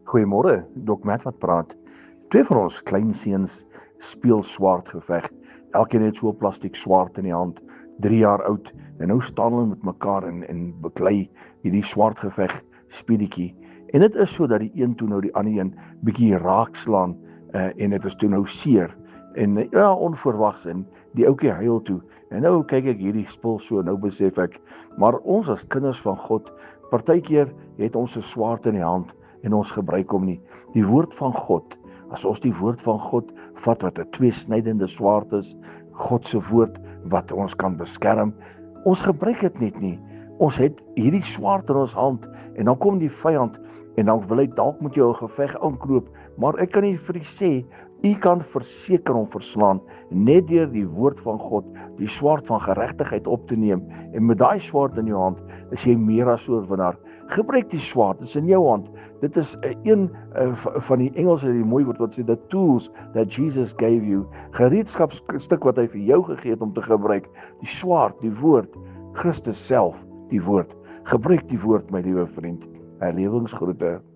Goeiemôre, Dok Matt wat praat. Twee van ons kleinseuns speel swaardgeveg. Elkeen het so 'n plastiek swaard in die hand, 3 jaar oud, en nou staan hulle met mekaar en beklei hierdie swaardgeveg speletjie. En dit is so dat die een toe nou die ander een bietjie raakslaan en dit is toe nou seer. En ja, onverwags, en die ouetjie huil toe. En nou kyk ek hierdie spul so, nou besef ek, maar ons as kinders van God, partykeer het ons 'n swaard in die hand en ons gebruik hom nie. Die woord van God, as ons die woord van God vat wat 'n tweesnydende swaard is, God se woord wat ons kan beskerm, ons gebruik dit net nie. Ons het hierdie swaard in ons hand en dan kom die vyand en dan wil hy dalk met jou 'n geveg aanknoop, maar ek kan nie vir u sê, u kan verseker hom verslaan net deur die woord van God, die swaard van geregtigheid op te neem, en met daai swaard in jou hand is jy meer as oorwinnaar. Gebruik die swaard, dit is in jou hand. Dit is een van die Engelse die mooi woord wat sê, the tools that Jesus gave you, gereedskapstuk wat hy vir jou gegee het om te gebruik, die swaard, die woord, Christus self, die woord. Gebruik die woord, my liewe vriend. Herlewingsgroete.